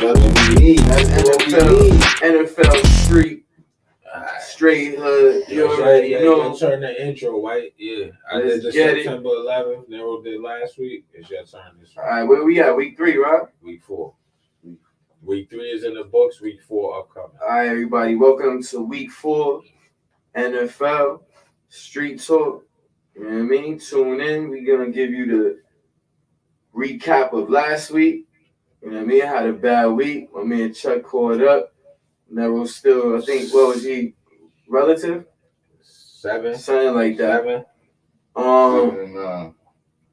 That's what we need. That's what we need. NFL Street. Straight hood. You already know. Turn the intro, White. Yeah. I did the September 11th. Nero did last week. It's your turn this week. All right, where we at? Week 3, right? Week 4. Week 3 is in the books. Week 4 upcoming. All right, everybody. Welcome to Week 4 NFL Street Talk. You know what I mean? Tune in. We're going to give you the recap of last week. You know what I mean? I had a bad week. My man Chuck caught up. Nero still, I think, what was he? Relative? 7. Something like that. 7. And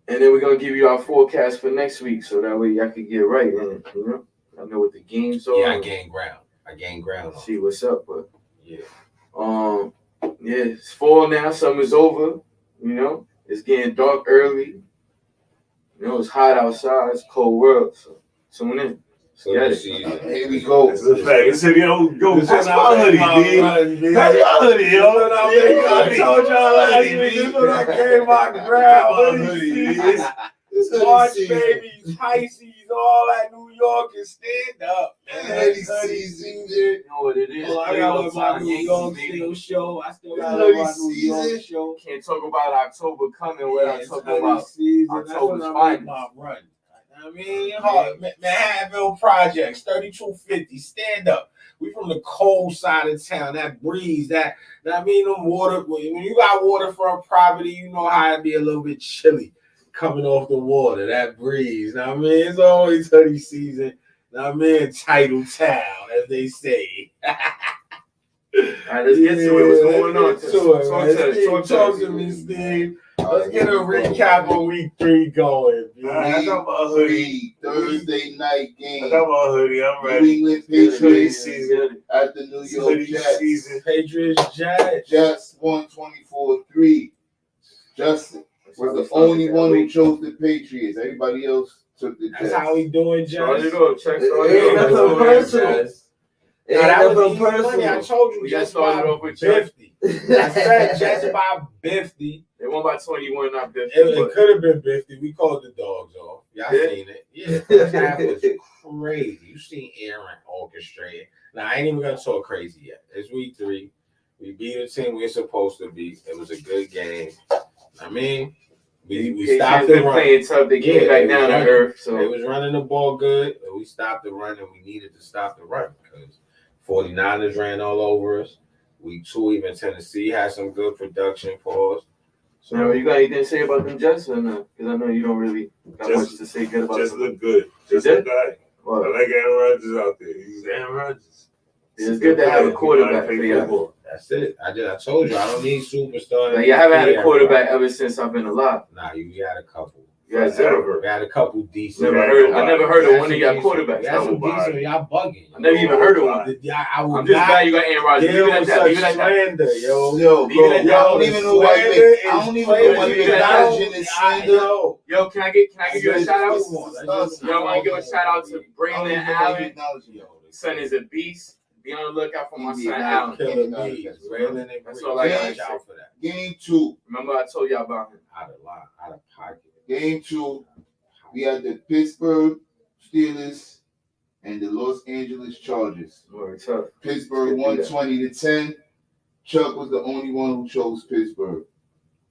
then we're going to give you our forecast for next week so that way y'all can get right. And, you know, I know what the games are. Yeah, I gained ground. See what's up, but yeah. Yeah, it's fall now. Summer's over. You know, it's getting dark early. You know, it's hot outside. It's a cold world. So tune in. So here we go. It's a fact. It's a go. That's my hoodie, D. That's my hoodie, yo. I told y'all last week. This when I came out the ground. Hoodie. March babies, Pisces, all that New York is stand up. Hoodie season. You know what it is. I got my New York still show. I still got my New York show. Can't talk about October coming without talking about October's finals. Run. I mean, Manhattanville Projects, 3250, stand up. We from the cold side of town, that breeze, them water. When you got waterfront property, you know how it be a little bit chilly coming off the water, that breeze. Now, I mean, it's always hoodie season. Now, I mean, title town, as they say. All right, let's get to it. What's going on? Talk to me, Steve. Let's get a recap on week 3 going. I got my hoodie. Thursday night game. I got my hoodie. I'm ready. New England Patriots season at the New York Jets. Season. Patriots Jets. Jets won 24-3. Justin was the only one who chose the Patriots. Everybody else took the Jets. That's how we doing, Jets. Start it up. Check. Nothing personal. I told you Jets by 50. I said Jets by 50. They won by 21, not 50. It could have been 50. We called the dogs off. Y'all seen it. Yeah, first half was crazy. You seen Aaron orchestrated. Now, I ain't even going to talk crazy yet. It's week 3. We beat the team we're supposed to beat. It was a good game. I mean, we stopped the run. Playing tough. They came back down to earth. So they was running the ball good. But we stopped the run, and we needed to stop the run because 49ers ran all over us. Week 2, even Tennessee had some good production for us. So now, you got anything to say about them Jets or not? Because I know you don't really got much to say good about them. Just look good. Just look good. I like Aaron Rodgers out there. He's Aaron Rodgers. It's good to have a quarterback for you. That's it. I told you I don't need superstars. Like, you haven't had a quarterback ever since I've been alive. Nah, you had a couple. You had 0. We had a couple decent. I never heard of one of y'all quarterbacks. Y'all bugging. I never even heard of one. I'm just glad you got Aaron Rodgers. Leave it at that. Slander, yo. I don't even know why you're acknowledging this slander. Yo, can I give you a shout out? Yo, I want to give a shout out to Braylon Allen. Son is a beast. Be on the lookout for my son Allen. That's all I got to shout for that. Game 2. Remember I told y'all about him. Out of pocket. Game 2, we had the Pittsburgh Steelers and the Los Angeles Chargers. Tough. Pittsburgh won 20-10. Chuck was the only one who chose Pittsburgh.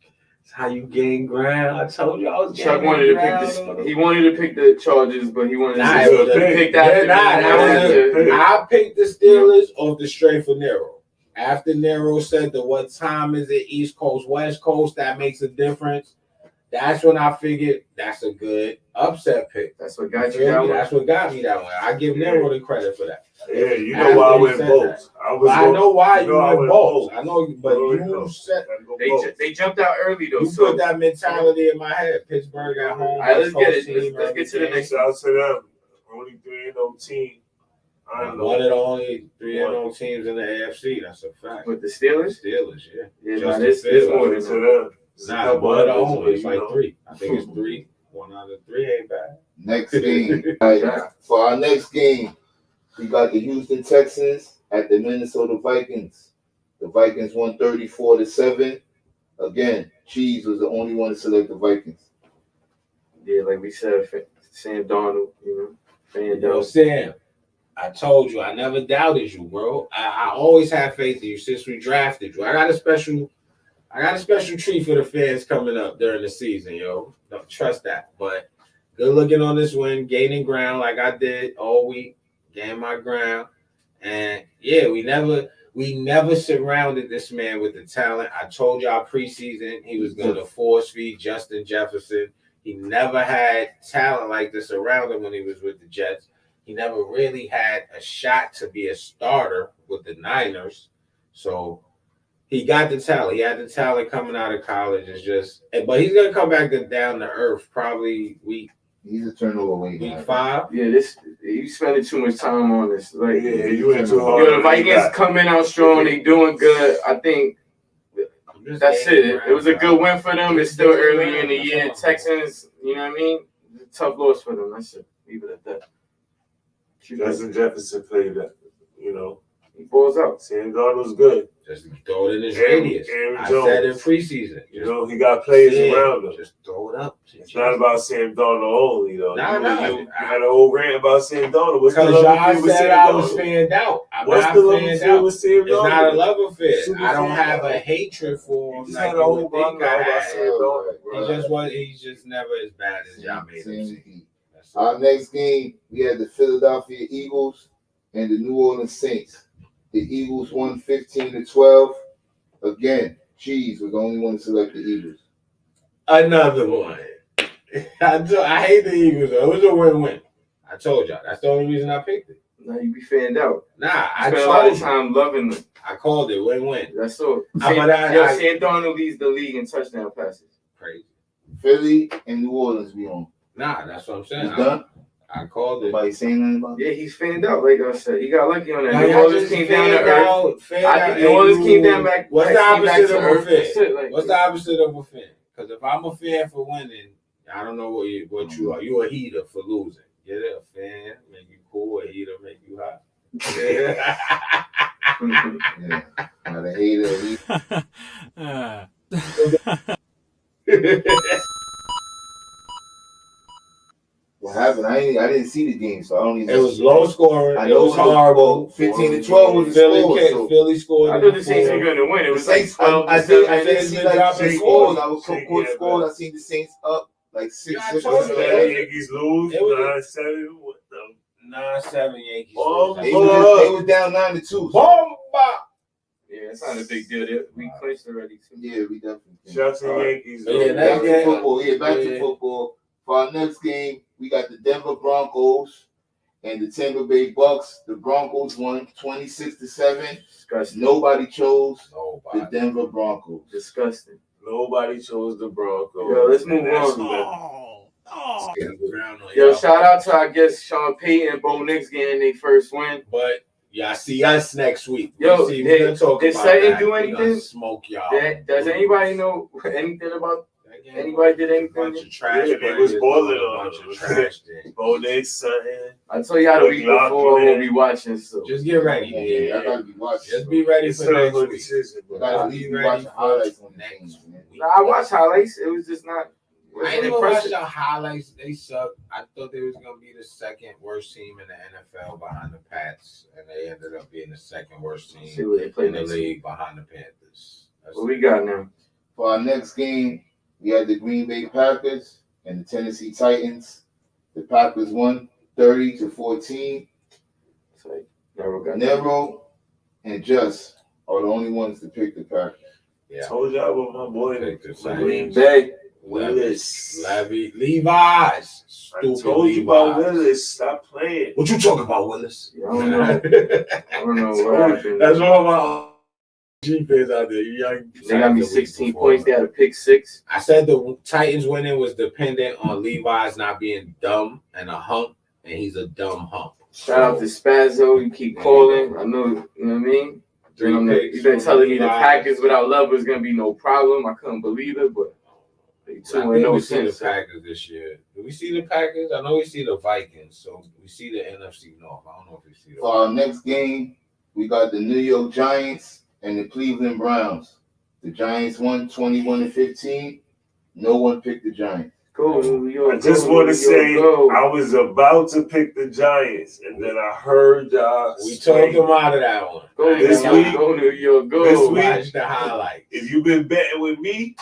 That's how you gain ground. I told you I was. Chuck wanted to pick this. He wanted to pick the Chargers, but he wanted to pick that. I picked the Steelers off the straight for Nero. After Nero said that what time is it, East Coast, West Coast, that makes a difference. That's when I figured that's a good upset pick. That's what got you that one. That's what got me that one. I give Nero the credit for that. Yeah, you know why I went Bolts. I know why you went Bolts. I know, but you said they jumped out early though. You put that mentality in my head. Pittsburgh at home. All right, let's get it. Let's get to the next. Shout out to them. Only 3-0 team. One of the only 3-0 teams in the AFC. That's a fact. With the Steelers? Steelers, yeah. Yeah, this more than them. Nah, one of the only. It's like 3. I think it's 3. 1 out of 3 ain't bad. Next game. For our next game, we got the Houston Texans at the Minnesota Vikings. The Vikings won 34-7. Again, Cheese was the only one to select the Vikings. Yeah, like we said, Sam Darnold, you know. Sam, I told you, I never doubted you, bro. I always have faith in you since we drafted you. I got a special treat for the fans coming up during the season, yo. Don't trust that. But good looking on this win, gaining ground like I did all week, gain my ground. And yeah, we never surrounded this man with the talent. I told y'all preseason he was gonna force feed Justin Jefferson. He never had talent like this around him when he was with the Jets. He never really had a shot to be a starter with the Niners. So he got the talent. He had the talent coming out of college. It's just, but he's gonna come back down to earth probably He's a turnover week guy. 5. Yeah, you spending too much time on this. Like, Yeah, you went too hard. The Vikings coming out strong. They doing good. I think that's it. It was a good win for them. It's still early in the year. Texans, you know what I mean? Tough loss for them. That's it. Leave it at that. Justin Jefferson played that, you know. He balls out. Sam Darnold's good. Just throw it in his radius. Aaron I Jones. said in preseason. You know, he got players around him. Just throw it up. It's not about Sam Darnold only, though. You had an old rant about Sam Darnold. Because y'all said I was fanned out. What's the love affair with Sam Darnold? It's not a love affair. I don't have a hatred for him. He's had a whole thing about Sam Darnold. He's just never as bad as y'all made him seem. Our next game, we had the Philadelphia Eagles and the New Orleans Saints. The Eagles won 15-12. Again, Cheese was the only one to select the Eagles. Another one. I hate the Eagles, though. It was a win-win. I told y'all. That's the only reason I picked it. Now you be fanned out. Nah, I spent a lot of time loving them. I called it win-win. That's all. Sam Darnold leads the league in touchdown passes. Crazy. Philly and New Orleans be on. Nah, that's what I'm saying. He's done? I called it. Nobody saying nothing about it? Yeah, he's fanned out, like I said. He got lucky on that. New Orleans came down to earth. New Orleans came down back. What's the opposite of a fan? Like, what's the opposite of a fan? Because if I'm a fan for winning, I don't know what you are. You a heater for losing. Get it? A fan make you cool. A heater make you hot. Yeah. Not a hater. What happened? I didn't see the game, so I don't even. It was low scoring. I know it was horrible. 15-12 was the score. Philly scored. I thought the Saints were going to win. It was like 12. I didn't see like scores. I was so scores. I seen the Saints up like 6-6. Yankees lose 9-7. What the 9-7 Yankees. They was down 9-2. Bomba. Yeah, it's not a big deal. We clinched already. Too. Yeah, we definitely. Shout to Yankees. Back to football. Yeah, back to football. For our next game, we got the Denver Broncos and the Tampa Bay Bucks. The Broncos won 26-7. Disgusting. Nobody chose the Denver Broncos. Disgusting. Nobody chose the Broncos. Yo, let's move on. Yo, shout out to our guests Sean Payton and Bo Nix getting their first win. But y'all see us next week. Yo, did Sutton do anything? Smoke y'all. Does anybody know anything about? Anybody did anything? Bunch of trash. It was boiling on a bunch of trash. Bo Nix, Sutton. I told y'all the week before we'll be watching. So just get ready. Yeah, I gotta be watching. Just be ready for next week. Gotta be watching highlights on next week. I watched highlights. It was just not. I ain't never watched the highlights. They suck. I thought they was gonna be the second worst team in the NFL behind the Pats, and they ended up being the second worst team in the league behind the Panthers. What we got now? For our next game, we had the Green Bay Packers and the Tennessee Titans. The Packers won 30-14. Nero and Just are the only ones to pick the Packers. Yeah. Told y'all about my boy. Green Bay. Willis. Levi's. Stupid. I told you about Willis. Stop playing. What you talking about, Willis? I don't know. I don't know what happened. That's all my G-fans out there. Young. They got me 16 points. They had a pick 6. I said the Titans winning was dependent on Levi's not being dumb and a hump, and he's a dumb hump. Shout out to Spazzo. You keep calling. I know, you know what I mean? You've been telling me the Packers without Love was going to be no problem. I couldn't believe it, but they 2-0 we see the Packers this year. Do we see the Packers? I know we see the Vikings, so we see the NFC North. I don't know if we see the For our next game, we got the New York Giants and the Cleveland Browns. The Giants won 21-15. No one picked the Giants. Go New York. I just want to say I was about to pick the Giants, and then I heard we talked them out of that one. Go this week. Go New York. Go. This week. Watch the highlights. If you've been betting with me,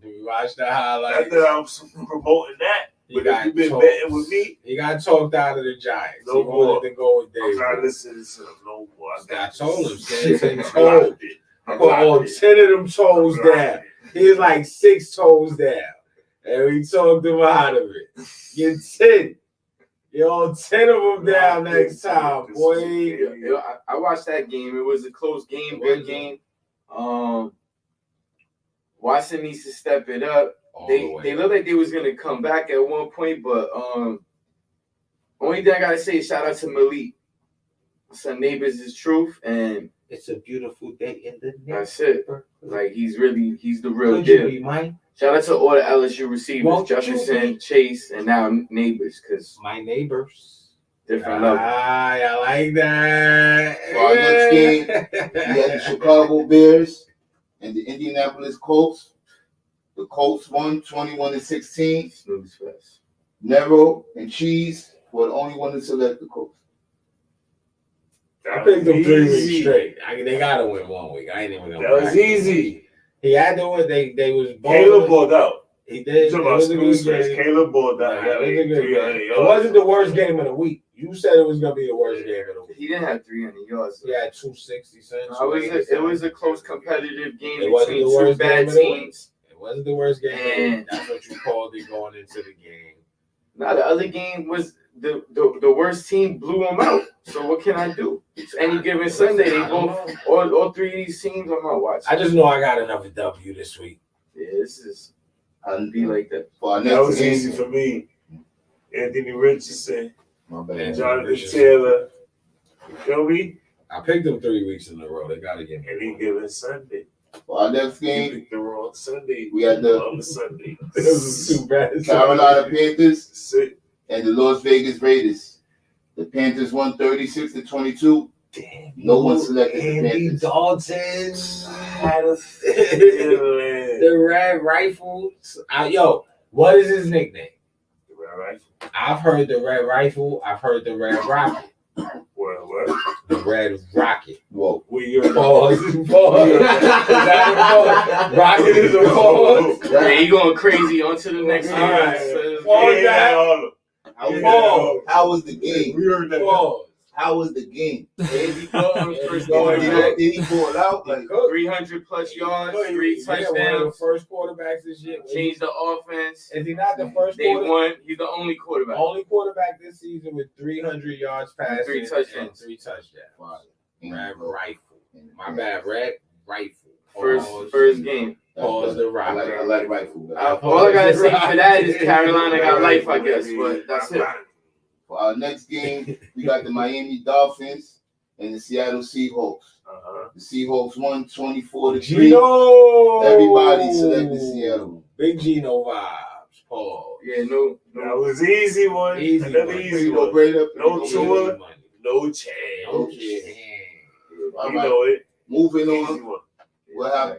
watch the highlights. not that I'm promoting that, but if you've been betting with me, he got talked out of the Giants. No he more. wanted to go with David. I'm not listening to him no more. I told him, Stanton told. I put all 10 of them toes down. He was like 6 toes down. And we talked him out of it. Get 10. Yo, 10 of them down next time, boy. Yo, I watched that game. It was a close game, good game. Watson needs to step it up. They looked like they was gonna come back at one point, but only thing I gotta say is shout out to Malik. Some neighbors is truth, and it's a beautiful day in the neighborhood. That's it. Like he's the real deal. Shout out to all the LSU receivers, Jefferson, Chase, and now neighbors, because my neighbors. Different level. I like that. For our next game, we had the Chicago Bears and the Indianapolis Colts. The Colts won 21-16. Snooze fest. Nero and Cheese were the only one to select the Colts. I picked them 3 weeks straight. They gotta win 1 week. I ain't even gonna. That was easy. He had to win. They was. Caleb balled out. He did. Caleb balled out. It wasn't the worst game of the week. You said it was gonna be the worst game of the week. He didn't have 300 yards. He had 260 cents. It was a close competitive game between two bad teams. It wasn't the worst game. And that's what you called it going into the game. Now the other game was the worst team blew them out. So what can I do? It's any given Sunday, they both all 3 of these teams I'm not watching. I just know I got another W this week. Yeah, this is I'd be like that. That was easy for me. Anthony Richardson, my bad. Jonathan Taylor. You feel me? I picked them 3 weeks in a row. They gotta get me. Any given Sunday. For our next game, you picked the wrong Sunday. We had the other Sunday. This is too bad. Carolina Panthers and the Las Vegas Raiders. The Panthers won 36-22. Damn, no one selected Andy the Panthers. Dalton had a the Red Rifles. Yo, what is his nickname? The Red Rifle. I've heard the Red Rifle. I've heard the Red Rocket. What? The Red Rocket. Whoa. Pause. Is that a pause? Rocket is a pause. Yeah, you going crazy on to the next game. All right. How was the game? We heard that. How was the game? Did he ball out? Like 300 plus yards, 3 touchdowns. One of the first quarterbacks this year. Changed the offense. Is he not the first They won. He's the only quarterback. Only quarterback this season with 300 yards passing. 3 touchdowns. 3 touchdowns. Red Rifle. My bad. Red Rifle. First game. Pause the Rocket. I like Rifle. All I gotta say for that is Carolina got life, I guess. But that's it. For our next game, we got the Miami Dolphins and the Seattle Seahawks. The Seahawks won 24-3. Everybody selected Seattle. Big Gino vibes. Pause. Yeah, no. That was easy one. Another easy one. No Tua, no chance. You know it. Moving on.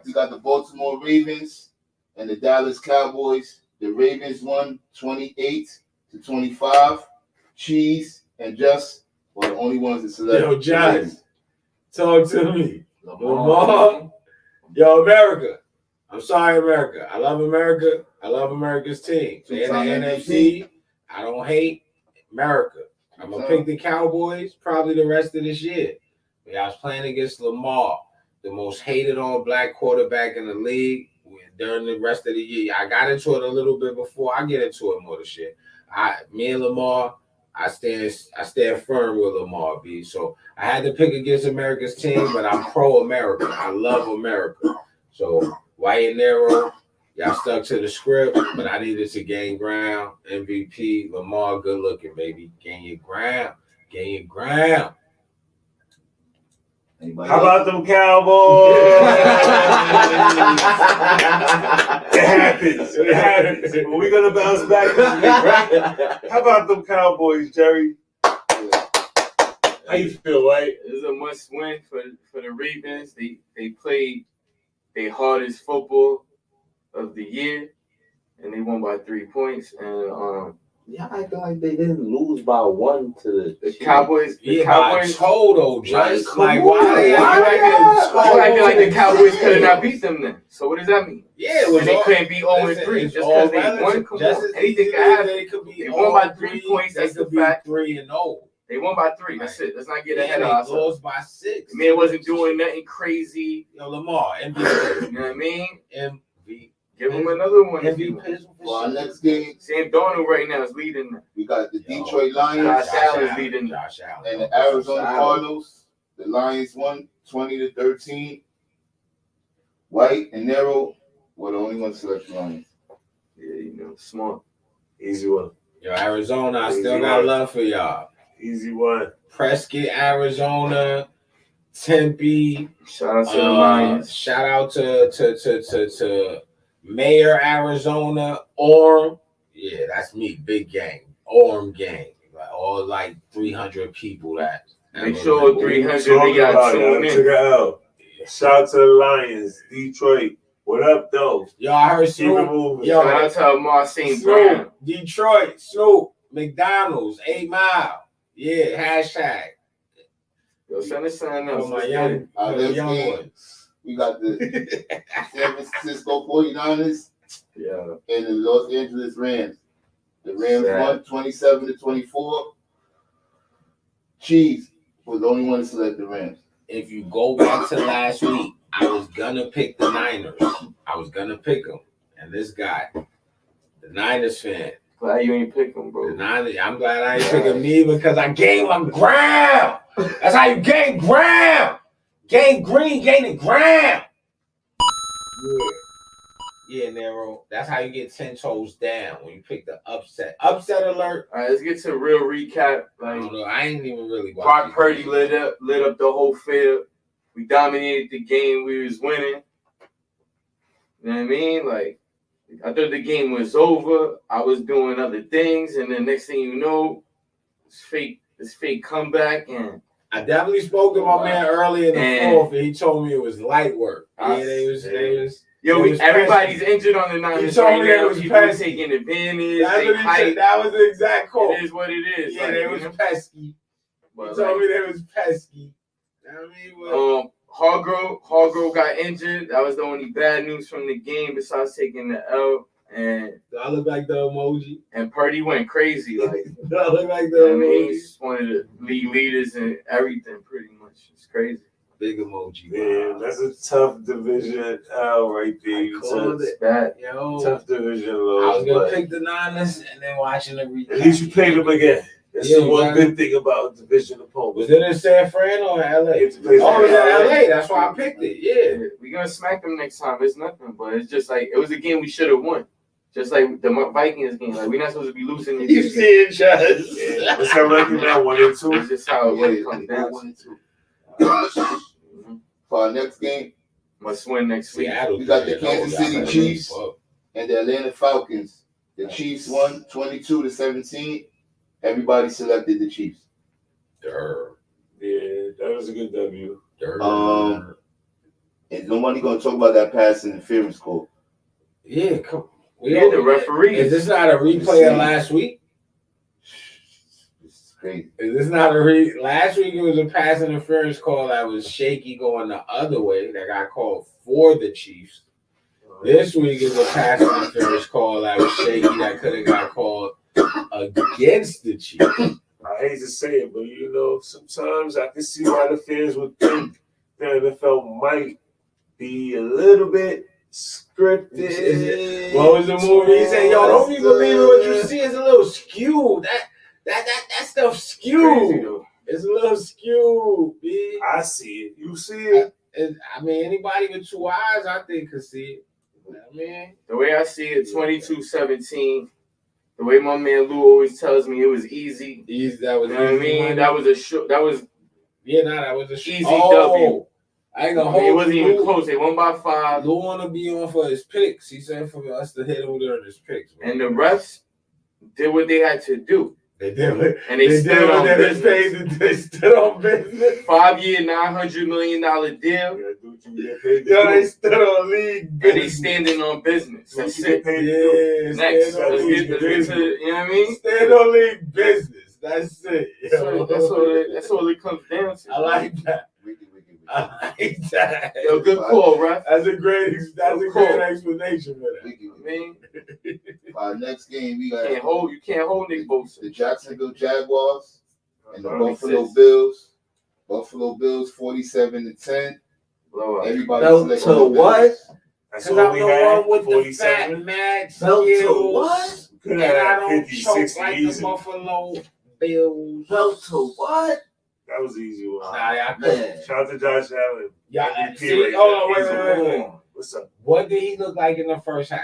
We got the Baltimore Ravens and the Dallas Cowboys. The Ravens won 28-25. Cheese and Just were the only ones that selected. Yo, John, talk to me. Lamar. Yo, America. I'm sorry, America. I love America. I love America's team. They in the NFC. I don't hate America. I'm going to pick the Cowboys probably the rest of this year. But I was playing against Lamar, the most hated on black quarterback in the league during the rest of the year. I got into it a little bit before. I get into it more this year. Me and Lamar, I stand firm with Lamar, B. So I had to pick against America's team, but I'm pro-America. I love America. So White and Nero, y'all stuck to the script, but I needed to gain ground. MVP, Lamar, good looking, baby. Gain your ground. Gain your ground. How about them Cowboys? It happens. But we're going to bounce back this week, right? How about them Cowboys, Jerry? How you feel, right? This is a must-win for the Ravens. They played their hardest football of the year, and they won by 3 points. And Yeah, I feel like they didn't lose by 1 to the Cowboys. The Cowboys. Total, just Like, like come why on, they why act I like feel like the Cowboys could have not beat them then. So what does that mean? Yeah, it was And they all, couldn't beat 0-3 just because they won. Come on, anything can happen. They could be They won by 3 points. That's the fact. 3-0. They won by 3. That's it. Let's not get Yeah, ahead of they ourselves. lost by 6. Man wasn't doing nothing crazy. Yo, Lamar, MVP. You know what I mean? MVP. Give him another one. MVP. For our next game, Sam Darnold right now is leading. we got the Detroit Lions Josh Allen's leading. Josh Allen. and the Arizona Cardinals. The Lions won 20-13. White and narrow were the only ones select Lions. Yeah, you know, smart. Easy one. Yo, Arizona, I still got love for y'all. Easy one. Prescott, Arizona, Tempe. Shout out to the Lions. Shout out to Mayor, Arizona, Orm. Yeah, that's me. Big gang. Orm gang. Like all like 300 people that. Make sure 300 they got Talking tuned about it. I took in. it out. Shout out to the Lions, Detroit. What up, though? Yo, I heard Keep it Snoop. moving. Yo, Shout out to Lamar St. Brown. Snoop, Detroit, Snoop, McDonald's, 8 Mile. Yeah, hashtag. Yo, send us something else. For my Let's get young, it. Our for the next young game, ones. we got the San Francisco 49ers Yeah. and the Los Angeles Rams. The Rams Sad. won 27-24. Chiefs was the only one to select the Rams. If you go back to last week, I was gonna pick the Niners. I was gonna pick them. And this guy, the Niners fan, Glad you ain't pick them, bro. the Niners, I'm glad I ain't picking me because I gained my ground. That's how you gain ground. Gain green, gaining ground. Yeah, Nero. That's how you get 10 toes down when you pick the upset. Upset alert. All right, let's get to a real recap. I don't Like, know. I ain't even really watching. Brock Purdy lit up the whole field. We dominated the game. We was winning. You know what I mean? Like, I thought the game was over. I was doing other things, and then next thing you know, this fake comeback, and I definitely spoke to my man early in the And- fourth, and he told me it was light work. Yeah, they was. yo, It was everybody's pesky. injured on the Niners He told right me that now. was People are pesky. taking advantage. That's They what he said. hype. That was the exact quote. It is what it is. Yeah, like, they you was know? pesky. He But, told me they was pesky. I mean, what? Hargrove got injured. That was the only bad news from the game besides taking the L. And Do I look like the emoji? Purdy went crazy. Like, Do I look like the I mean, emoji? he's one of the league leaders and everything, pretty much. It's crazy. Big emoji. Man, that's a tough division L right there. You called took it. Bad. Yo, tough division I low. was gonna but pick the Niners and then watching the recap. at least you played them again. That's Yeah, the one exactly. good thing about division Was opponents. it in San Fran or LA? Get to play Oh, it was in LA. LA. That's why I picked it. Yeah. We're going to smack them next time. It's nothing, but it's just like, it was a game we should have won. Just like the Vikings game. Like, we're not supposed to be losing this You game. see it, Chaz. Yeah, what's that record now? 1-2. It's just how it Yeah, comes they down. won it too. For our next game, Must win next week. Seattle. We got the did it. Kansas Oh, City y'all Chiefs. better fuck. and the Atlanta Falcons. The Chiefs won 22-17. Everybody selected the Chiefs. Durr. Yeah, that was a good W. Durr. And nobody gonna talk about that pass interference call. Yeah, come. Yeah, the referees. Is this not a replay of last week? This is crazy. Is this not last week? It was a pass interference call that was shaky going the other way that got called for the Chiefs. This week is a pass interference call that was shaky that could have got called against the Chiefs. I hate to say it, but you know, sometimes I can see why the fans would think the NFL might be a little bit scripted. What was the movie? He said, "Yo, don't be believing what you see. It's a little skewed. That stuff Crazy, skewed. though. It's a little skewed, B." I see it. You see it? I mean, anybody with two eyes, I think, could see it. I mean, The way I see it, 22-17. The way my man Lou always tells me, it was easy. that was. You know what I mean? That was that was a easy W. I ain't gonna I mean, it hold wasn't you. even close. They won by 5. Lou wanna be on for his picks. He said for us to hit him during his picks. Bro. And the refs did what they had to do. They did it. And they stood on business. They stood on business. 5-year, $900 million deal. You gotta do Yo, they stood on league And they business. standing on business. That's it. Yeah, Next, stand on let's league get to, business. you know what I mean? Stand on league business. That's it. That's all it comes down to. I like that. Wiki. I like that. Yo, good call, right? That's a great explanation for that. Wiki. I mean, Next game we you got can't hold Nick Bosa. the Jacksonville Jaguars and the That makes Buffalo sense. Bills. Buffalo Bills 47-10. Blowout. Everybody Belt select to on the what? Bills. That's Because all I'm we the had. one with the 47. fat mad Belt to skills. what? Could And have I had don't 50, choke 60 like easy. the Buffalo Bills. Belt to what? That was an easy one. Nah, I couldn't. Man. Shout out to Josh Allen. Yeah, MVP see, right hold on, there. wait. What's up? What did he look like in the first half?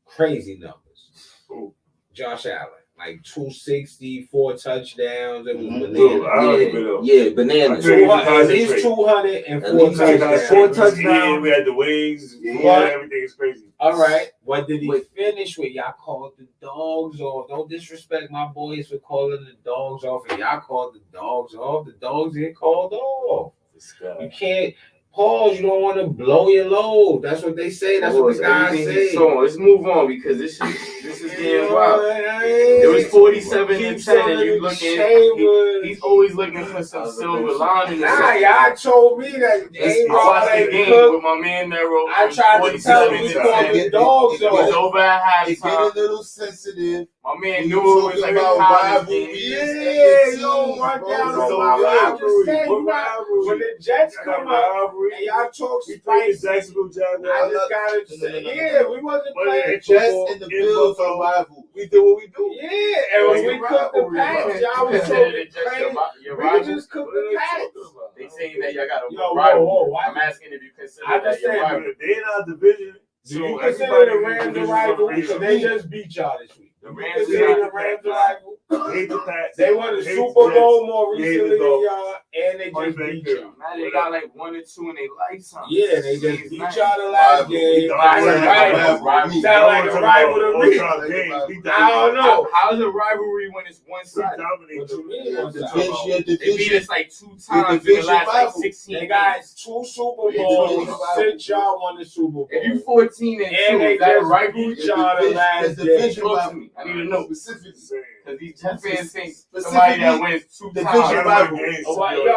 Crazy numbers. Who? Josh Allen, like 260, 4 touchdowns. It was Mhm. bananas. I don't even know. Yeah, bananas. I think- At least 200 and At 4 least touchdowns. 4 We touchdowns. had the wings. Yeah. We had everything. It's crazy. All right. What did he Wait. finish with? Y'all called the dogs off. Don't disrespect my boys for calling the dogs off. And y'all called the dogs off. The dogs get called off. This guy. You can't pause. You don't want to blow your load. That's what they say. That's what the guys say. So let's move on because this is getting wild. It It was 47-10, and you looking. He's always looking for some silver lining. Nah, y'all told me that I ain't watched the right. game with my man Nero. I tried to tell him we called the dogs It was off. over at It get a halftime. little sensitive. My man You knew it was talking like a about college game. rivalries. Yeah, you don't run Bro, down it's on a my I'm just saying, What you not, rivalry? when the Jets I got come up rivalry. and y'all talk We played the spicy, Jacksonville I Jaguars. just gotta No, say, no. yeah, we wasn't But playing The Jets football. and the Bills are rivals. We did what we do. Yeah, and when we cooked the packs, y'all was talking crazy. Your We rival. just cooked What are the they packs. talking about? They saying that y'all got a Yo, rival. whoa, I'm asking if you consider I that just your said, rival. They in our division. Do you So consider everybody the in Rams a division rival? is Because they just beat y'all this week. The You Rams is consider not the Rams a rival? Hate the Pats. They won the Hate Super the Bowl more Hate recently the than Dolphins. y'all, and they Point just blank beat period. y'all. Man, they got like 1 or 2 in their lifetime. Yeah, they just Jeez, beat man. y'all the last Rival. game. Don't That's worry a about rival. rivalry. Sound like a rival to me. All-time games. We I don't know. How's a rivalry when it's one sided? dominated. What you mean? Your What's that? division, your They beat division. us like 2 times in the division last like rival. 16 They got games. 2 Super Yeah, Bowls division since y'all won the Super Bowl. If you 14-2, And they is that a just rivalry? beat y'all the last The game. division Talk to rival. me. I need to know. Specifically. Because these Jet fans think Specifically, somebody that wins 2 division times. rival. Yo,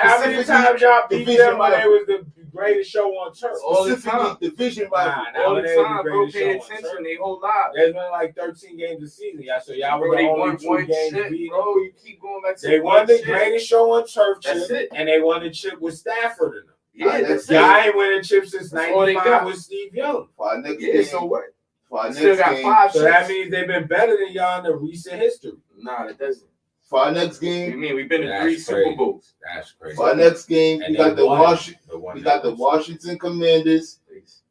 how many times y'all beat Division them when they rival. was the greatest show on turf? All the Specifically, time. division Nah, rival. All the nowadays the time, bro. greatest Pay show on attention. turf. They whole lives. There's been like 13 games a season, y'all. So y'all Bro, were the they only won 2 one games shit, beat. bro. You keep going back to They won the shit. greatest show on turf That's chip, it. and they won the chip with Stafford in them. Yeah, that's it. Y'all ain't winning chips since That's all they 95 got. with Steve Young. For our next Yeah, game, so what? for our Still next got game, 5 So that chips. means they've been better than y'all in the recent history. Nah, that doesn't. for our next You game, mean we've been to That's 3 crazy. Super Bowls? That's crazy. for our next game, And we got they the won. We got the Washington Commanders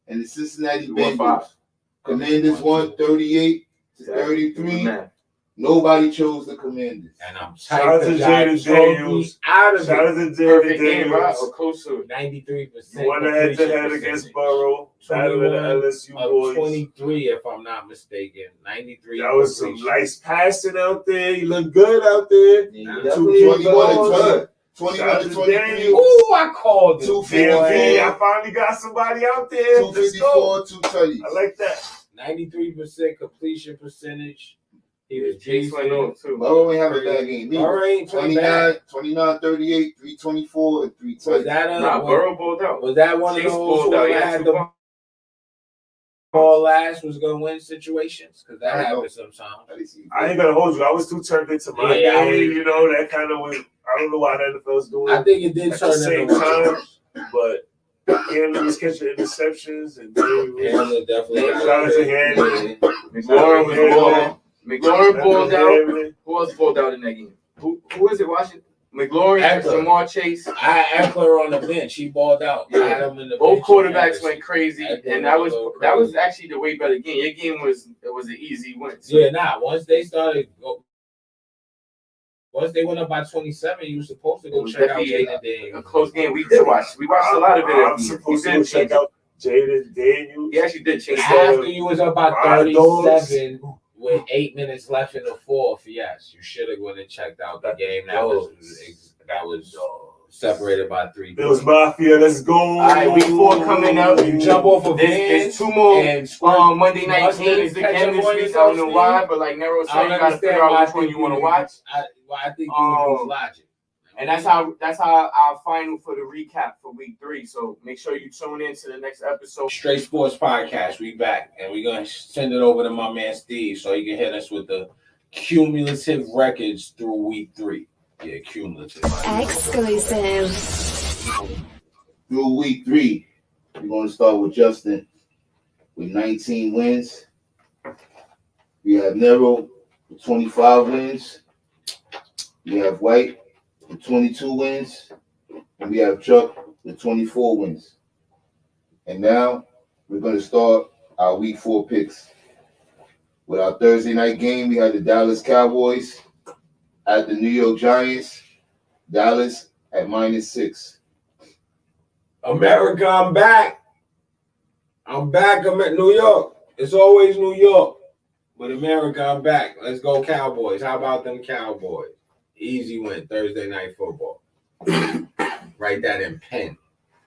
and the Cincinnati We won Bengals. 5. Commanders won 38-33. Man. Nobody chose the Commanders. And I'm Shout out tight to because y'all Jaden told me Daniels. out of Shout it. out to Perfect Jaden game, right? Daniels. Or close to it. 93%. You won the head-to-head completion against percentage. Burrow. Battle of the 21 LSU of boys. 23, if I'm not mistaken. 93. That was some completion. nice passing out there. You look good out there. Yeah, Definitely 21 and good. 20. Shout 21 out to to 23. Ooh, I called it. 254. I finally got somebody out there. Let's go. 254, 2 tutties. I like that. 93% completion percentage. He was Chase went beasting. off too. Burrow ain't have a bad game. All right, 29. 29, 38, 324, and 3 Was tutties. that Nah, Burrow balled out. was that one of Chase those balled who out. He had had the 2 points. ball last was gonna win situations? Because that I know. happens sometimes. I didn't see I ain't gonna hold you. I was too turned into my Yeah, I game. was- You know, that kind of was. I don't know why the NFL's doing I it. think it did At the turn same into time, but Hanley was catching interceptions and Handler definitely shout out to Hanley. McLaurin was balling. McLaurin balled out. Hanley. Who else balled out in that game? Who is it? Washington. McLaurin, Eckler. Lamar Chase. I had Eckler on the bench. He balled out. I had him in the Both bench. quarterbacks went crazy, Eckler and that went was a little that was crazy. actually the way better game. Your game was an easy win. So Yeah, once they started, once they went up by 27, you were supposed to It go was check out definitely Jaden Daniels. a close game. We did watch. We watched a lot of it. I'm We supposed to did go change check out Jaden Daniels. He actually did change that. After you was up by My dogs. 37 with 8 minutes left in the fourth, yes, you should have went and checked out the game. That was separated by 3 Bills Mafia, let's go. All right, week 4 coming up. You jump off of There's 2 more Monday night mustard games and ketchup again this on week. I yourself, don't know Steve? why, but like Nero said, you gotta figure out which one you want to watch. I think you would use logic. And that's how our final for the recap for week 3. So make sure you tune in to the next episode. Straight Sports Podcast, we back. And we're going to send it over to my man Steve so he can hit us with the cumulative records through week 3. Yeah, cumulative. Exclusive. Through week 3, we're going to start with Justin with 19 wins. We have Nero with 25 wins. We have White with 22 wins. And we have Chuck with 24 wins. And now we're going to start our week 4 picks. With our Thursday night game, we had the Dallas Cowboys at the New York Giants. Dallas at -6. America, I'm back. I'm back. I'm at New York. It's always New York. But America, I'm back. Let's go Cowboys. How about them Cowboys? Easy win, Thursday night football. Write that in pen.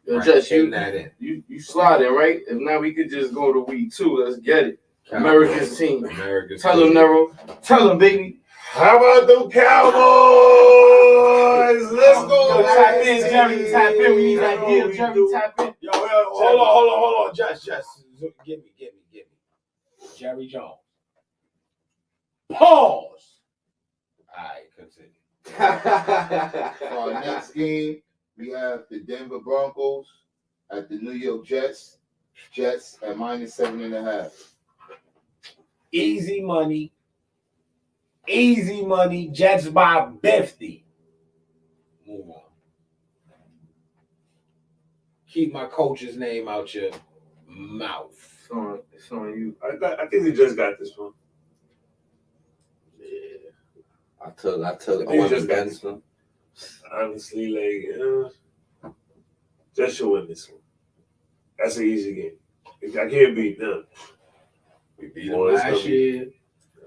Yo, Right, Jess, pin that in. you sliding, right? If not, we could just go to week 2. Let's get it. America's team. America's Tell team. them, Nero. Tell them, baby. How about them Cowboys? Let's go. Yo, tap in, Jerry. Tap in. We need that deal, Jerry. Tap in. Yo, hold on. Just. Give me. Jerry Jones. Pause. All right, continue. For our next game, we have the Denver Broncos at the New York Jets. Jets at -7.5. Easy money. Jets by 50. Move on. Keep my coach's name out your mouth. It's on you. I think they just got this one. I took I one just got against them. Honestly, just should win this one. That's an easy game. I can't beat them. We beat them last year.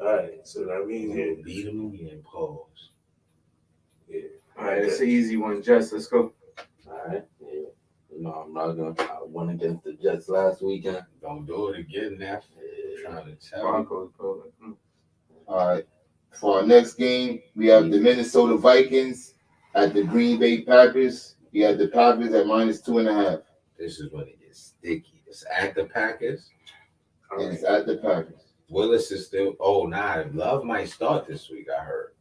All right, so that means We'll beat them again. Pause. yeah. All right, it's an easy one. Jess, let's go. All right. Yeah. No, I'm not gonna. I won against the Jets last weekend. Don't do it again, Neff. I'm trying to tell you. Broncos, bro. All right. For our next game, we have the Minnesota Vikings at the Green Bay Packers. We have the Packers at -2.5. This is when it gets sticky. It's at the Packers. And it's at the Packers. Willis is still. Oh, nah. Love might start this week, I heard.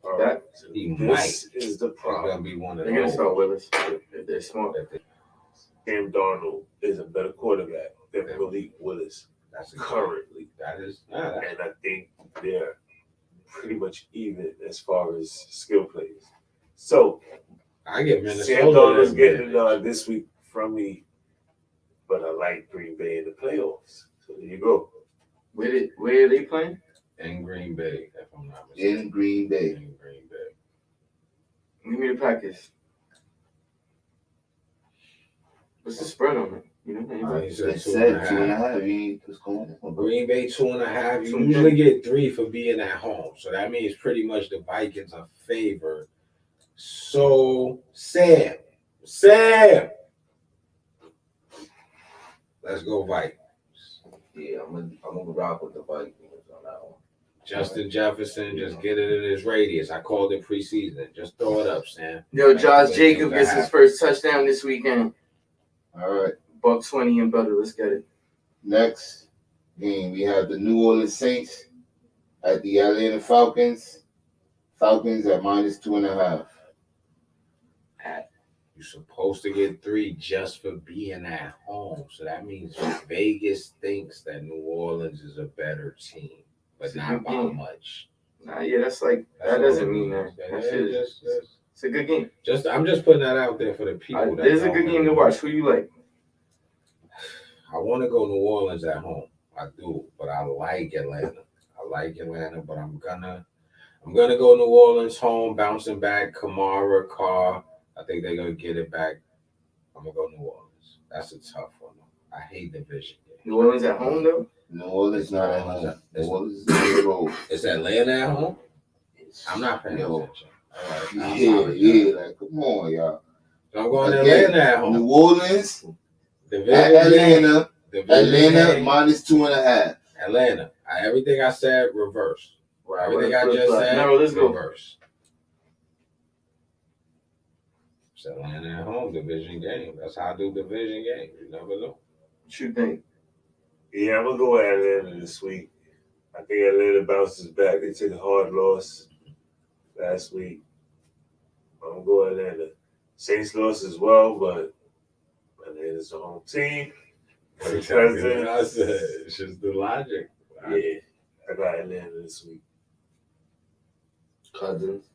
All right. So He this is the It's problem. going to be one of They're gonna those. start Willis if they're smart. Cam Darnold is a better quarterback than Malik Willis That's a currently. That is. And I think they're pretty much even as far as skill players. So I get Minnesota. Sam Darnold's that getting advantage. this week from me, but I like Green Bay in the playoffs. So there you go. Where are they playing? In Green Bay, if I'm not mistaken. In Green Bay. In Green Bay. Give me the Packers. What's the spread on it? You know, He said It 2.5. said 2.5. You ain't what's going on. Green Bay 2.5. You 2.5. usually get 3 for being at home. So that means pretty much the Vikings are favored. So Sam. Let's go Vikings. Yeah, I'm gonna rock with the Vikings on that one. Justin Jefferson, just get it in his radius. I called it preseason. Just throw it up, Sam. Yo, Josh Wait, Jacobs that gets his happen. first touchdown this weekend. All right. $120 and better. Let's get it. Next game, we have the New Orleans Saints at the Atlanta Falcons. Falcons at -2.5. You're supposed to get 3 just for being at home. So that means Vegas thinks that New Orleans is a better team, but It's a not good by game. much. Nah, yeah, that's like that doesn't mean that. That shit is, it's a good game. I'm just putting that out there for the people. That There's a don't good game to really- watch. Who you like? I want to go New Orleans at home. I do, but I like Atlanta. But I'm gonna go New Orleans home, bouncing back. Kamara, Carr. I think they're gonna get it back. I'm gonna go New Orleans. That's a tough one. I hate division games. New Orleans at home though. New Orleans not at home. New Orleans is on the road. Is Atlanta at home? I'm not paying No. attention. All right. Yeah. Like, come on, y'all. I'm going Again, Atlanta at home. New Orleans Division at Atlanta. game. Atlanta Game. minus 2.5. Atlanta. Everything I said, reverse. Everything I just said, no, let's go. reverse. It's Atlanta at home, division game. That's how I do division games. You never know. What you think? Yeah, I'm gonna go with Atlanta this week. I think Atlanta bounces back. They took a hard loss last week. I'm gonna go Atlanta. Saints lost as well, but Atlanta's the home team. Exactly. I said it's just the logic. Yeah, I got Atlanta this week. Cousins.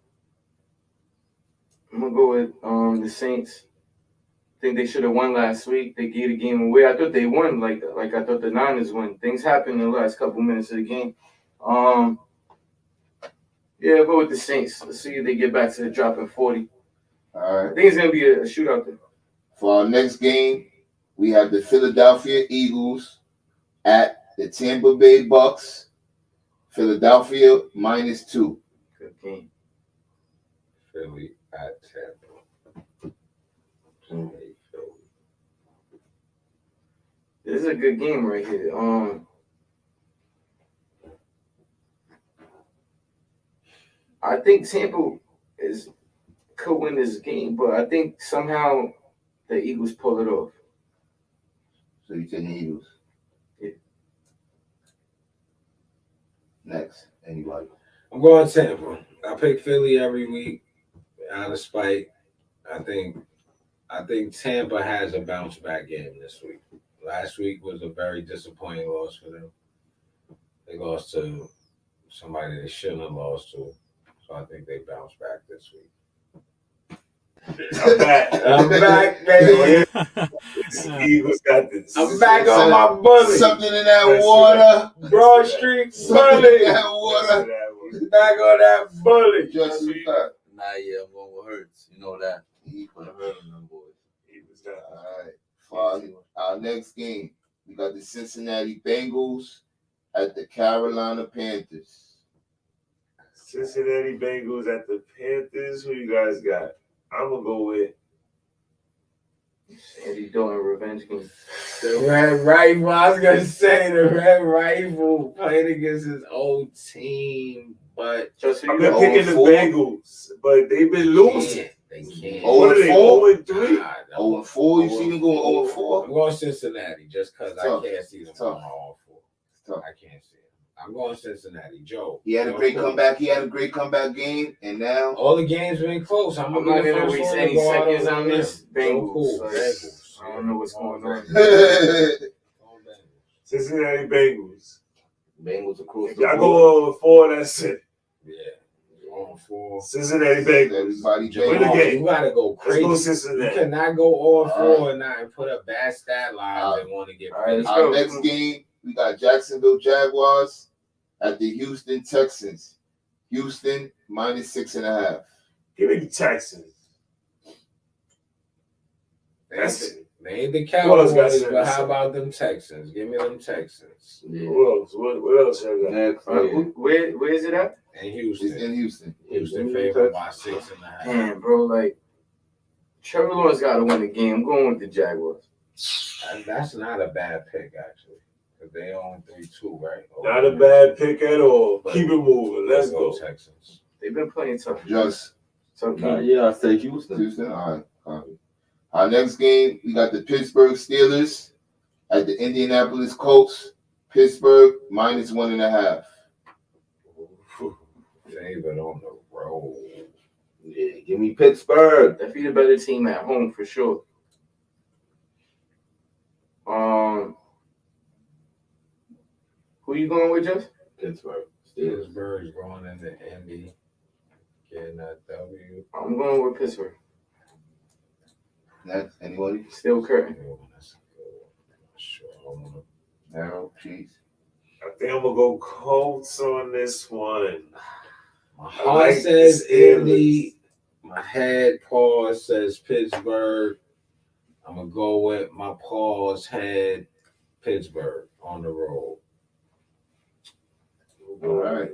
I'm gonna go with the Saints. I think they should have won last week. They gave the game away. I thought they won, like I thought the Niners won. Things happened in the last couple minutes of the game. Yeah, I'll go with the Saints. Let's see if they get back to the dropping 40. All I right. think it's gonna be a shootout there. For our next game, we have the Philadelphia Eagles at the Tampa Bay Bucks. Philadelphia minus 2. Good game. Philly at Tampa. Philly. This is a good game right here. I think Tampa could win this game, but I think somehow the Eagles pull it off. So you take the Eagles. Yeah. Next, anybody? I'm going Tampa. I pick Philly every week out of spite. I think Tampa has a bounce back game this week. Last week was a very disappointing loss for them. They lost to somebody they shouldn't have lost to. So I think they bounce back this week. I'm back. I'm back, baby. Eagles got this. I'm back on my bully. Something in that water. Broad Street Something bully. in that water. Back on that bully. Just who you got? Nah, yeah, I'm going with Hurts. You know that. He put a hurt on them boys. Eagles got this. All right. For our next game, we got the Cincinnati Bengals at the Carolina Panthers. Cincinnati Bengals at the Panthers. Who you guys got? I'm gonna go with Andy Dalton revenge game. The Red Rifle. I was gonna say the Red Rifle playing against his old team, but Just so I've you been know, picking the 0-4. Bengals, but they've been losing. they can't. What are they? 0-4? 0-3? Nah, 0-4. You see them going 0-4? I'm going Cincinnati just because I Tough. can't see them Tough. going all four. Tough. I can't see it. I'm going Cincinnati. Joe. He had a great comeback. He had a great comeback game, and now All the games been close. I'm I'm gonna not be the gonna first waste one any to go out seconds on on them. this. So Bengals. cool. Like, Bengals. I don't know what's going on. Cincinnati Bengals. Bengals across If the y'all board. go 0-4, that's it. Yeah. On four. Cincinnati Bengals. everybody Joe, Win the Bengals. game. you gotta go Let's go crazy. You Cincinnati. cannot go all four and not put up bad stat lines and want to get All right, paid. let's Our go. next game, we got Jacksonville Jaguars at the Houston Texans. Houston minus 6.5. Give me the Texans. They ain't the Who else got Cowboys, but how Texans? about them Texans? Give me them Texans. Yeah. Who else? What else y'all got? Next, Where is it at? And It's Houston. in Houston. Houston favored by 6.5. Damn, bro, like Trevor Lawrence got to win the game. I'm going with the Jaguars. That's not a bad pick, actually. Because they own 3-2, right? Not a bad pick at all. Keep it moving. Let's go. Texans. They've been playing tough. Just Tough Nah, game. yeah, I say Houston. Houston. All right. Copy. Our next game, we got the Pittsburgh Steelers at the Indianapolis Colts. Pittsburgh minus 1.5. Favored on the road. Yeah, give me Pittsburgh. Definitely the better team at home for sure. Who you going with, Jeff? Pittsburgh. Steelers. Pittsburgh's going in the Indy. Getting that W. I'm going with Pittsburgh. Next, anybody? Still curtain. That's good. Sure. I wanna- Arrow, Chiefs. I think I'm going to go Colts on this one. My I heart like says the Steelers. Indy. My head pause says Pittsburgh. I'm going to go with my pause head Pittsburgh on the road. All right.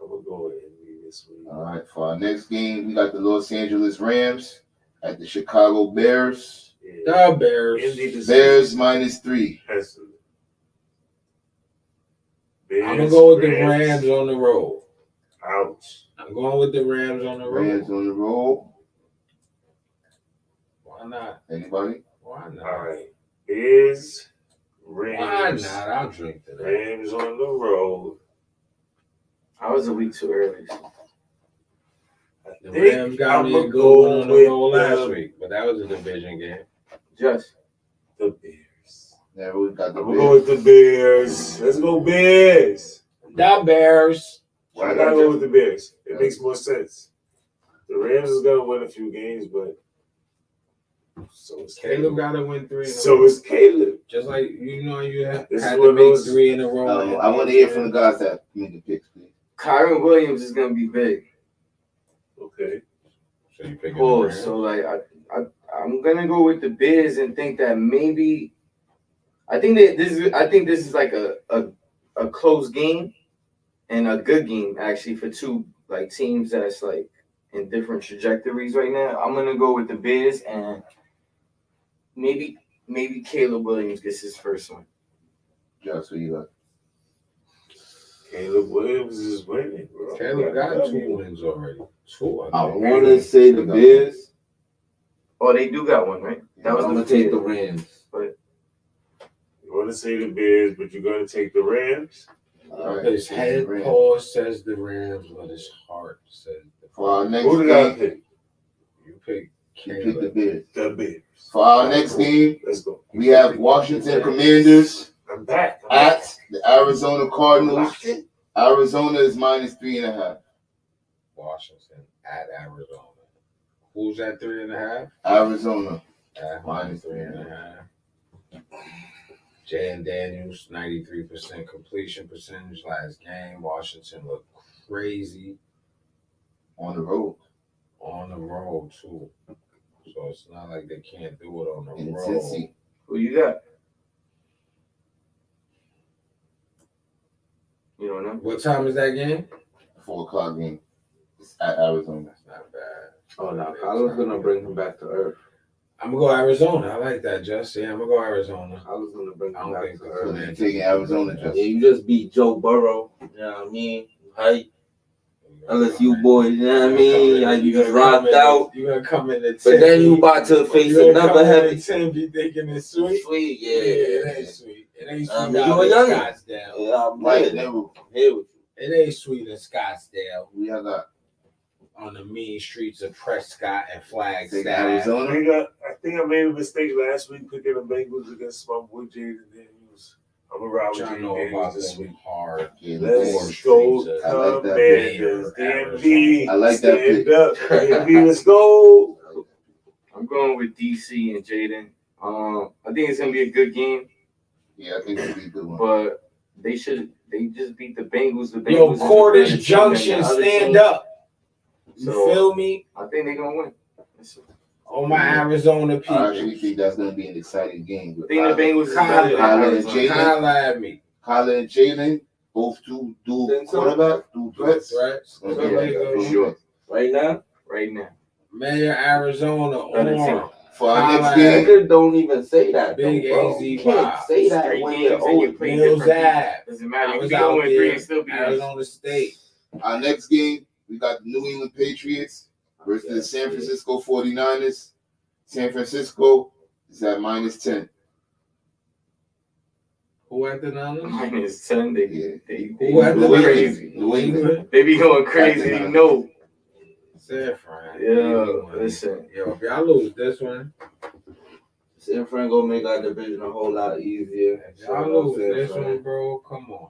I'm going to go with Indy this week. All right. For our next game, we got the Los Angeles Rams at the Chicago Bears. The Bears. Indy the Bears -3. Bears, I'm gonna go with the Rams on the road. Ouch. I'm going with the Rams on the road. Rams on the road. Why not? Anybody? Why not? All right. Bears, Why Rams. not? I'll drink to that. Rams on the road. I was a week too early. The Rams got me a good one on the road last week, but that was a division game. Just The Bears. Yeah, we got the I'm gonna go with Bears. the Bears. Let's go Bears. The Bears. I gotta go with the Bears. It makes more sense. The Rams is gonna win a few games, but so is Caleb got to win 3 in a row. So is Caleb. Just like you had This is to one of make those- 3 in a row. I want to hear from the guys that made the picks, please. Kyron Williams is gonna be big. Okay. So you picking the Oh, Rams? so like I'm gonna go with the Bears and think that maybe I think this is like a close game and a good game actually for two like teams that's like in different trajectories right now. I'm gonna go with the Bears and maybe Caleb Williams gets his first one. Just so you got. Caleb Williams is winning, bro. Caleb got 2 wins already. 2. I want to say the Bears. Oh, they do got one, right? That was I'm the gonna take the Rams. You want to say the Bears, but you're gonna take the Rams. All right. His head Rams. paw says the Rams, but his heart says the For our next Who did I game, pick? You pick you pick the Caleb. Bears. The Bears. For our next game, Let's go. we have Washington Commanders I'm back. at the Arizona Cardinals. Arizona is -3.5. Washington at Arizona. Who's at 3.5? Arizona. At -3.5. Jay and Daniels, 93% completion percentage last game. Washington looked crazy On the road. on the road, too. So it's not like they can't do it on the In road. Cincy. Who you got? You don't know? What time is that game? 4 o'clock game. It's at Arizona. That's not bad. Oh no, Kyler's gonna bring him back to earth. I'm going to go Arizona. I like that, Just. Yeah, I'm going to go Arizona. Kyler's gonna bring I him don't back think to the earth. So they're taking Arizona, Yeah, just. you just beat Joe Burrow. You know what I mean? Right? Unless you boys, you know what I mean? Like you just rocked out. You're going to come in the 10. But then you about to face another heavy. 10, you thinking it's sweet? Sweet, Yeah, it yeah. ain't sweet. It ain't I sweet mean, out you a in youngin'. Scottsdale. Yeah, I'm Like, here. never. I'm here with you. It ain't sweet in Scottsdale We have got on the mean streets of Prescott and Flagstaff. taking Arizona. I think I made a mistake last week picking the Bengals against my boy Jaden Daniels. I'm gonna ride with Which I Jaden know about Daniels this them week. hard. Yeah, Let's go, I like that Commanders. DMV. I like that Stand pick. up. DMV, let's go. I'm going with DC and Jaden. I think it's gonna be a good game, Yeah, I think it's be a good one. but they just beat the Bengals. The Bengals Yo, is a better Cordish team than Junction, the other stand team. up. You So- feel me? I think they're gonna win. On my Arizona I actually people. think that's going to be an exciting game. I think the Bengals is better than Kyler and Arizona. Jaden. Holla at me. Kyler and Jalen, both two dual Think so? quarterback, dual threats. Threats. Gonna There be like you that go. for Sure. Right now, Right now. Mayor Arizona. Better team. Orange. For our next Holla game, niggas don't even say that. Big though, bro. AZ You can't vibe. say that Straight when games you're and you old. play Mills different. Ave. Doesn't I matter. You was can out go in 3 there. and still be Arizona State. our next game, we got the New England Patriots versus the San Francisco 49ers. San Francisco is at -10. Who at the Niners? -10. They Who at the go New crazy. England. New England. They be going crazy. You know. San Fran. Yeah, listen. Yo, if y'all lose this one, San Fran gonna make our division a whole lot easier. if y'all lose this one, bro, come on.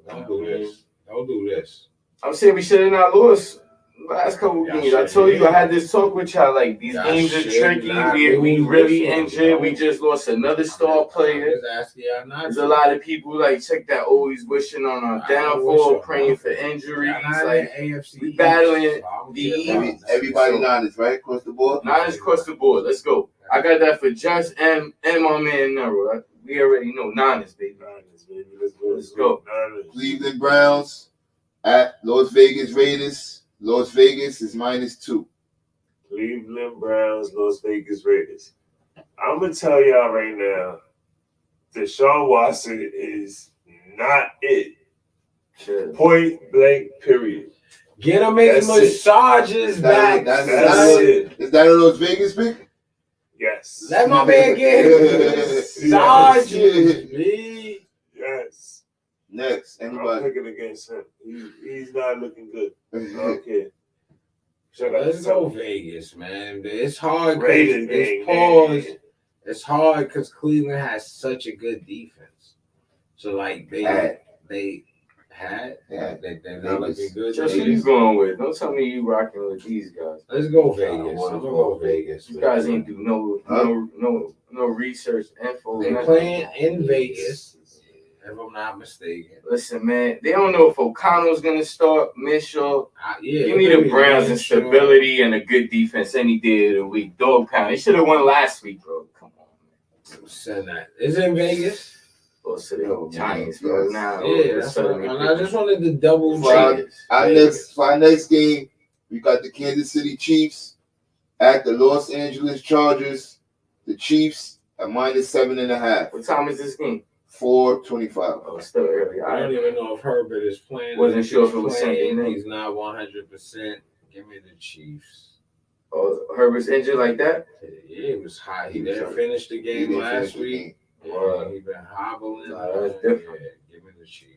Don't do this. Don't do this. I'm saying we should have not lost last couple Y'all games. I should, told you yeah. I had this talk with y'all. Like these Y'all games are should tricky. not We lose really this one, injured. bro. We just lost another star I'm player. just asking y'all not There's to. a lot of people like check that always wishing on our I downfall, wish praying y'all- for injuries. Y'all not Like in AFC we East, battling so I don't the care about this. Everybody Niners, right? Across the board? Niners across the board. Let's go. I got that for Just and my man Nero. We already know Niners, baby. Niners, baby. Let's go. Let's go. Niners. Cleveland Browns at Las Vegas Raiders. Las Vegas is -2. Cleveland Browns, Las Vegas Raiders. I'm gonna tell y'all right now, Deshaun Watson is not it. Sure. Point blank. Period. Get him his That's it. massages back. That's it. Is that a Las Vegas pick? Yes. Let my man get his massages, B. Yes. Next, I'm anybody? picking against him. He's not looking good. Okay. Let's go Vegas, man. It's hard. Raiders It's game, pause. man. It's hard because Cleveland has such a good defense. So like they're not looking good. Just who you going with? Don't tell me you rocking with these guys. Let's go Vegas. I'm gonna go Vegas. You guys ain't do no research info. They playing in Vegas, if I'm not mistaken. Listen, man, they don't know if O'Connell's gonna start. Mitchell. Yeah, Give me the Browns and stability and a good defense any day of the week. Dog pound. They should have won last week, bro. Come on, man. Send that. Is it in Vegas? Go to the Giants, bro. Yes. Now, Yeah, that's what I just wanted to double For check. our next game, we got the Kansas City Chiefs at the Los Angeles Chargers. The Chiefs at -7.5. What time is this game? 4:25. Oh, it's still early. I don't even know if Herbert is playing. Wasn't sure if it was playing. Sunday night. He's not 100%. Give me the Chiefs. Oh, Herbert's injured like that? Yeah, it was high. He didn't finish the game last week. Yeah, he been hobbling. That's different. Yeah, give me the Chiefs.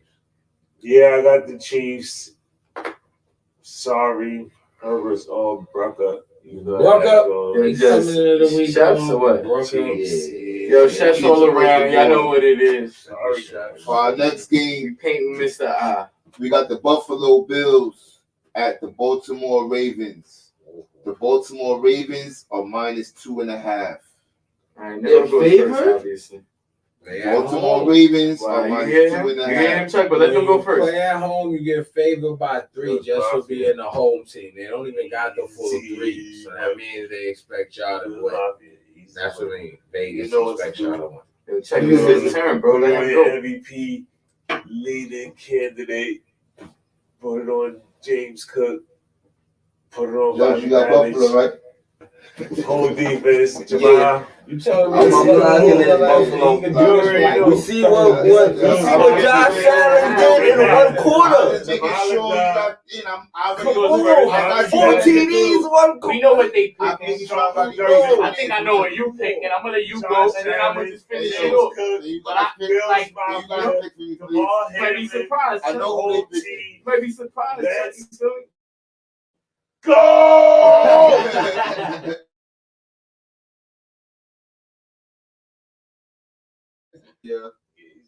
Yeah, I got the Chiefs. Sorry, Herbert's all broke up. You know, Broke up? He's coming into the week. Chefs or what? Yo, chefs all around. Y'all know what it is. Sorry, Chefs. For our next You game, painting Mr. I. we got the Buffalo Bills at the Baltimore Ravens. The Baltimore Ravens are -2.5. All right, never go first, obviously. Baltimore Ravens Wow, are you hear him? You hear him, -2.5. Chuck? But let them go first. Play at home, you get favored by 3 just for being the home team. They don't even got the full 3, so that means they expect y'all to win. That's what they mean. Vegas expect y'all to win. Yo, Chuck, this is his turn, bro. Let him go. MVP leading candidate. Put it on James Cook. Put it on Josh, you got Buffalo, right? Whole defense, Jamal. You telling me I'm locking in Buffalo. We see what Josh Allen did in 1 quarter. Making sure you got in. Come on, 4 TDs, 1 quarter. We know what they I'm pick. making sure I got I think I know what you pick, and I'm gonna let you go, and then I'm gonna just finish it off. You But I gotta pick. like, You gotta pick for you, please. you might be surprised. I know who they pick. You might be surprised. Chuck. You feel me? Go! Yeah.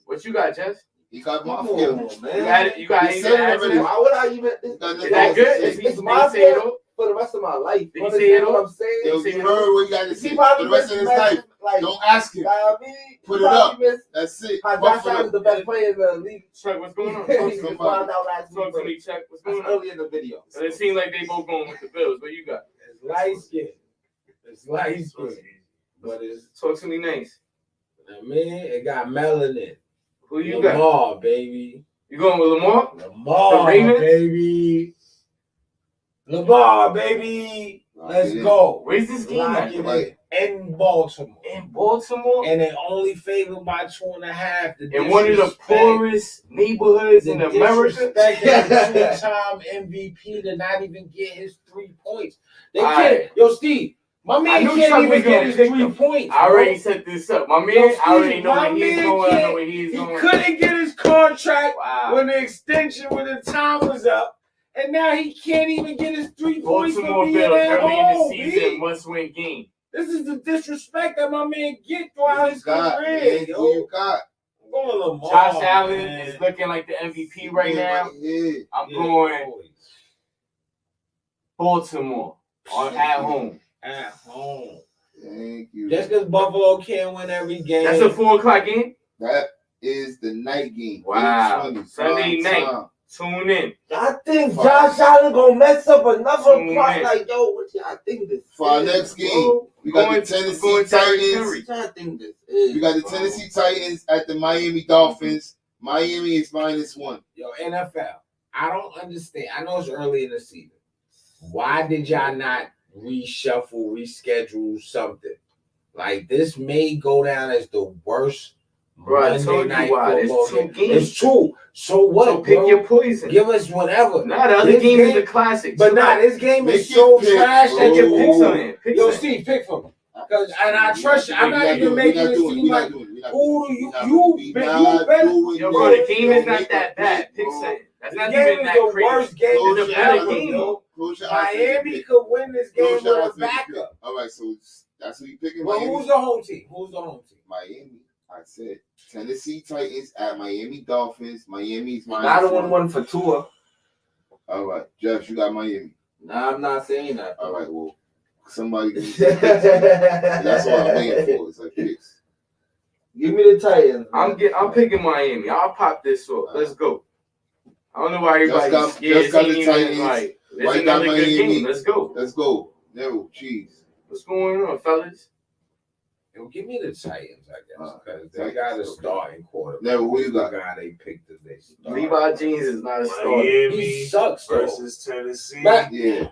What you got, Jess? He got my Come skill. on, You man. got He anything said to add to already. this? Why would I even? Is that good? Is he It's my say it fault all? for the rest of my life. Did he You say it understand all? what I'm saying? Yo, you heard what you got to say He for probably the rest of his life. Like, Don't ask him. I mean, Put it up. Missed That's it. how Josh Allen's Buffalo. the best player in the league. Chuck, what's going on? He Talk just to me. found out last Talk to week. me, Chuck. What's That's going on? early in the video. And it seems like they both going with the Bills. What you got? It's light skin. It's light skin. But it's, Talk to me nice. I mean, it got melanin. Who you got? Lamar, baby. You going with Lamar? Lamar, The Ravens? baby. Lamar, baby. Let's go. Where's this game Lock at? it in. In Baltimore. In Baltimore? And they only favored by 2.5. In one of the poorest neighborhoods in America? The two-time MVP to not even get his 3 points. They All can't. right. Yo, Steve, my I man knew can't Chuck even was get gonna his pick 3 them. points. I already bro. set this up. My man, Yo, I already Steve, know my where he's man going. I know can't- where he's He going. couldn't get his contract Wow. when the extension, when the time was up. And now he can't even get his 3 points Baltimore for being Bills at early in the home. season B. must-win game. This is the disrespect that my man get throughout his got, career. man, Yo. who you got? I'm going Lamar. Josh Allen man. is looking like the MVP right now. Yeah. I'm Yeah, going boys. Baltimore at home. At home. Thank you. Just because Buffalo can't win every game. That's a 4 o'clock game. That is the night game. Wow. 8:20, Sunday prime night. time. Tune in. I think Josh Allen gonna mess up another Tune plot. in. Like, yo, what y'all think this For our is, next game, bro? we got Going- the Tennessee going Derrick Titans. Henry. What y'all think this is? We got the bro? Tennessee Titans at the Miami Dolphins. Miami is -1. Yo, NFL. I don't understand. I know it's early in the season. Why did y'all not reshuffle, reschedule something. Like this may go down as the worst Bro, I Monday told you night why. football It's two game. games. It's true. So what? So pick bro? your poison. Give us whatever. Nah, the other This game is game- a classic. But So nah, like, this game Make is so it pick, trash bro. that your you picks on it. Pick Yo, on it. Steve, pick for me. Cause and I trust you. I'm not even making it seem like who do you better. Yo, bro, the game is not that bad. Pick something. That's This not game even is that the crazy. worst game It's a better ever, game. yo. Miami could win this game with a backup. All right, so that's who you picking. Well, Miami? who's the home team? Who's the home team? Miami. I said Tennessee Titans at Miami Dolphins. Miami's Not a -1. 1-1 for Tua. All right, Jeff, you got Miami. Nah, I'm not saying that. All right, well, somebody give me some picks. That's all I'm waiting for. It's like picks. Give me the Titans. I'm picking Miami. I'll pop this off. Let's go. I don't know why everybody's Just scared. got the It's Titans. like, it's White got another good Miami. game. Let's go. Let's go. No, cheese. What's going on, fellas? Yo, give me the Titans, I guess, because they Titans, got a okay. starting quarterback. Never, who you got? The guy they picked as they start. Levi Jeans is not a starter. Miami He sucks, though. versus Tennessee. But- Yeah.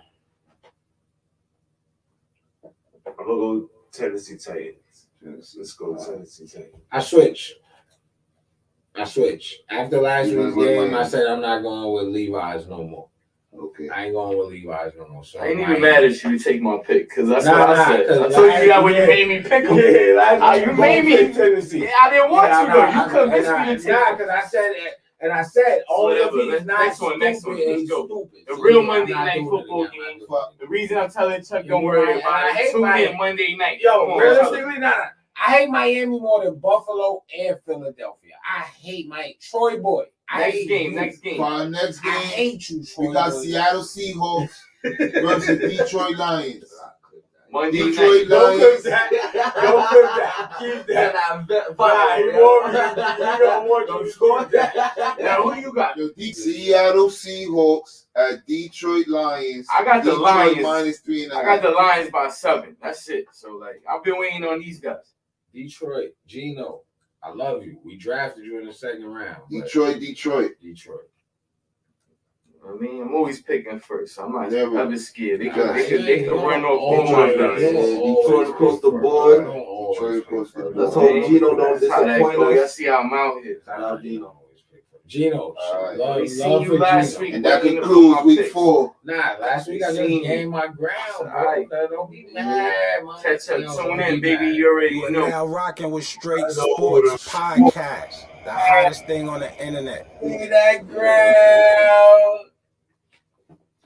I'm gonna go Tennessee Titans. Let's go Tennessee Titans. I switch. After last You week's went with game, I Miami. said I'm not going with Levi's no more. Okay. I ain't going with Levi's no more. So I ain't even Miami. mad at you to take my pick because that's Nah, what I said. 'cause I told you that when you yeah. made me pick him. Yeah, last You week made me. pick Tennessee. Yeah, I didn't want Yeah, to though. nah, You convinced nah, me to take Nah, him. because I said it, and I said only if Whatever. he's not Next one, next one. stupid, Let's he's go. stupid. The So, real yeah, Monday I'm not night doing it football again. I'm game. not doing The reason I'm telling Chuck, You don't worry right, and about I it. hate Tune Miami. in Monday night. it. Yo, Come on, realistically, I hate Miami more than Buffalo and Philadelphia. I hate my Troy boy. I Next hate game, you. next game. For our next I game, hate you, Troy we got boy. Seattle Seahawks versus Detroit Lions. Monday Detroit night. Don't Lions. clip that. Don't clip that. Keep that. Nah, he gonna want you to score that. Now, who you got? The Seattle Seahawks at Detroit Lions. I got the Detroit Lions. -3.5. I got the Lions by 7. That's it. So, like, I've been waiting on these guys. Detroit, Gino, I love you. We drafted you in the second round. but Detroit. Detroit. I mean, I'm always picking first, so I'm not Never. ever scared. They Nah, can run off always- Detroit always- guys. Detroit always across pick the first. board. I don't always Detroit pick across the first. Let's board. hope Gino don't That's how that disappoint go. Y'all us. see how I'm out here. I don't always pick first. Gino, Alright. love, We love seen you for last Gino. week. And that Bring it concludes up on my week picks. 4. Nah, last week I just Seen you. gained my ground, Alright. bro. Don't be mad, man. Catch up, Yo, tune don't in, be baby. mad. You already You are know. now rocking with Straight I know Sports the- Podcast, the hottest thing on the internet. See that ground.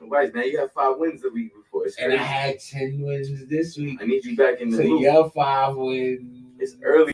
Right, now you have 5 wins the week before. It's And I crazy. had 10 wins this week. I need you back in the So loop. your 5 wins. It's early.